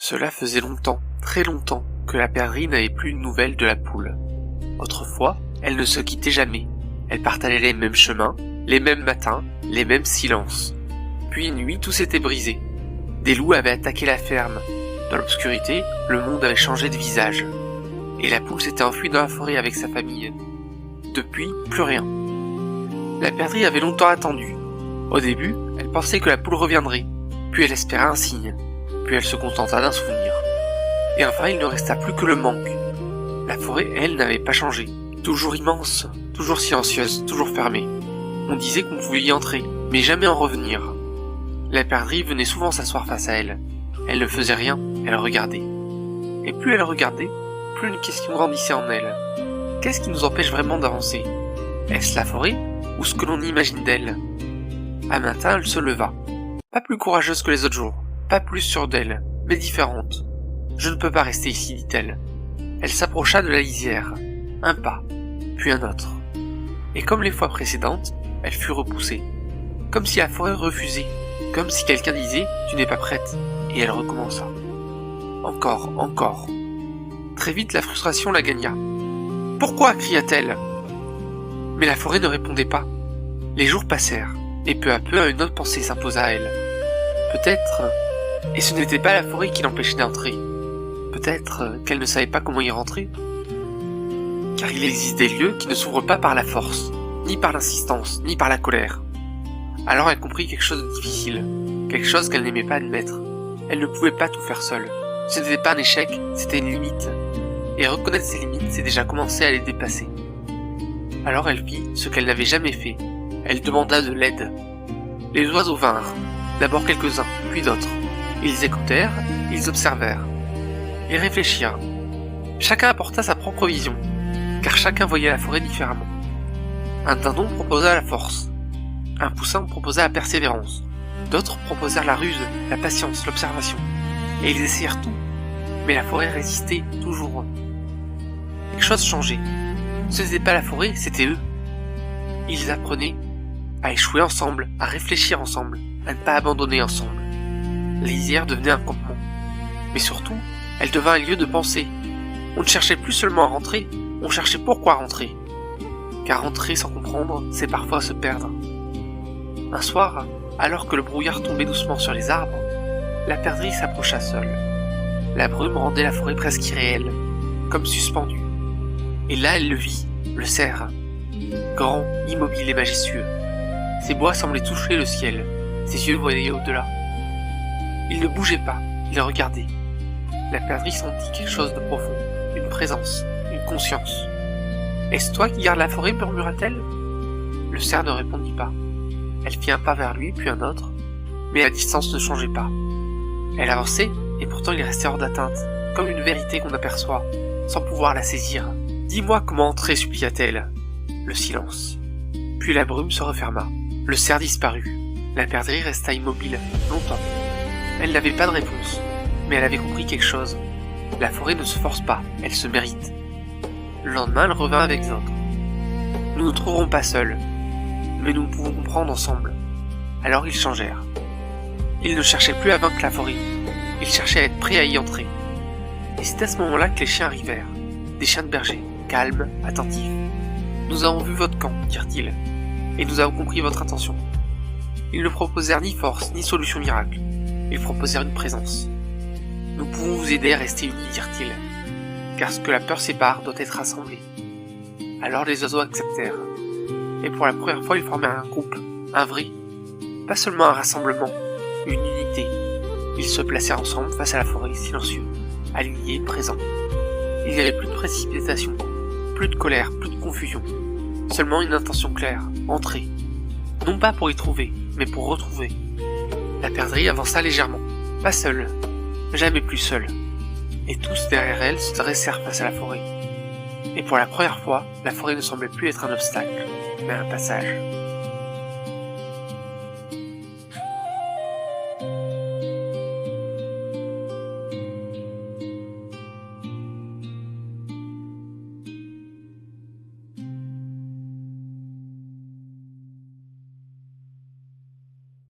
Cela faisait longtemps, très longtemps, que la perdrix n'avait plus de nouvelles de la poule. Autrefois, elle ne se quittait jamais. Elle partageait les mêmes chemins, les mêmes matins, les mêmes silences. Puis une nuit, tout s'était brisé. Des loups avaient attaqué la ferme. Dans l'obscurité, le monde avait changé de visage. Et la poule s'était enfuie dans la forêt avec sa famille. Depuis, plus rien. La perdrix avait longtemps attendu. Au début, elle pensait que la poule reviendrait. Puis elle espérait un signe. Puis elle se contenta d'un souvenir. Et enfin, il ne resta plus que le manque. La forêt, elle, n'avait pas changé. Toujours immense, toujours silencieuse, toujours fermée. On disait qu'on pouvait y entrer, mais jamais en revenir. La perdrix venait souvent s'asseoir face à elle. Elle ne faisait rien, elle regardait. Et plus elle regardait, plus une question grandissait en elle. Qu'est-ce qui nous empêche vraiment d'avancer? Est-ce la forêt, ou ce que l'on imagine d'elle? Un matin, elle se leva. Pas plus courageuse que les autres jours, pas plus sûre d'elle, mais différente. Je ne peux pas rester ici, dit-elle. Elle s'approcha de la lisière. Un pas, puis un autre. Et comme les fois précédentes, elle fut repoussée. Comme si la forêt refusait. Comme si quelqu'un disait « Tu n'es pas prête ». Et elle recommença. Encore, encore. Très vite, la frustration la gagna. « Pourquoi » cria-t-elle. Mais la forêt ne répondait pas. Les jours passèrent, et peu à peu, une autre pensée s'imposa à elle. Peut-être... Et ce n'était pas la forêt qui l'empêchait d'entrer. Peut-être qu'elle ne savait pas comment y rentrer. Car il existe des lieux qui ne s'ouvrent pas par la force, ni par l'insistance, ni par la colère. Alors elle comprit quelque chose de difficile, quelque chose qu'elle n'aimait pas admettre. Elle ne pouvait pas tout faire seule. Ce n'était pas un échec, c'était une limite. Et reconnaître ses limites, c'est déjà commencer à les dépasser. Alors elle fit ce qu'elle n'avait jamais fait. Elle demanda de l'aide. Les oiseaux vinrent, d'abord quelques-uns, puis d'autres. Ils écoutèrent, ils observèrent. Ils réfléchirent. Chacun apporta sa propre vision, car chacun voyait la forêt différemment. Un dindon proposa la force. Un poussin proposa la persévérance. D'autres proposèrent la ruse, la patience, l'observation. Et ils essayèrent tout. Mais la forêt résistait toujours. Quelque chose changeait. Ce n'était pas la forêt, c'était eux. Ils apprenaient à échouer ensemble, à réfléchir ensemble, à ne pas abandonner ensemble. La lisière devenait un campement. Mais surtout, elle devint un lieu de pensée. On ne cherchait plus seulement à rentrer, on cherchait pourquoi rentrer. Car rentrer sans comprendre, c'est parfois se perdre. Un soir, alors que le brouillard tombait doucement sur les arbres, la perdrix s'approcha seule. La brume rendait la forêt presque irréelle, comme suspendue. Et là, elle le vit, le cerf. Grand, immobile et majestueux. Ses bois semblaient toucher le ciel, ses yeux voyaient au-delà. Il ne bougeait pas, il regardait. La perdrix sentit quelque chose de profond, une présence, une conscience. « Est-ce toi qui gardes la forêt » murmura-t-elle. Le cerf ne répondit pas. Elle fit un pas vers lui, puis un autre, mais la distance ne changeait pas. Elle avançait, et pourtant il restait hors d'atteinte, comme une vérité qu'on aperçoit, sans pouvoir la saisir. « Dis-moi comment entrer » supplia-t-elle. Le silence. Puis la brume se referma. Le cerf disparut. La perdrix resta immobile, longtemps. Elle n'avait pas de réponse, mais elle avait compris quelque chose. La forêt ne se force pas, elle se mérite. Le lendemain, elle revint avec les autres. Nous ne trouverons pas seuls, mais nous pouvons comprendre ensemble. Alors ils changèrent. Ils ne cherchaient plus à vaincre la forêt, ils cherchaient à être prêts à y entrer. Et c'est à ce moment-là que les chiens arrivèrent, des chiens de berger, calmes, attentifs. Nous avons vu votre camp, dirent-ils, et nous avons compris votre intention. Ils ne proposèrent ni force, ni solution miracle, ils proposèrent une présence. Nous pouvons vous aider à rester unis, dirent-ils, car ce que la peur sépare doit être rassemblé. Alors les oiseaux acceptèrent. Et pour la première fois, ils formèrent un groupe, un vrai. Pas seulement un rassemblement, une unité. Ils se placèrent ensemble face à la forêt, silencieux, alignés, présents. Il n'y avait plus de précipitation, plus de colère, plus de confusion. Seulement une intention claire, entrer. Non pas pour y trouver, mais pour retrouver. La perdrix avança légèrement, pas seule, jamais plus seule. Et tous derrière elle se dressèrent face à la forêt. Et pour la première fois, la forêt ne semblait plus être un obstacle, mais un passage.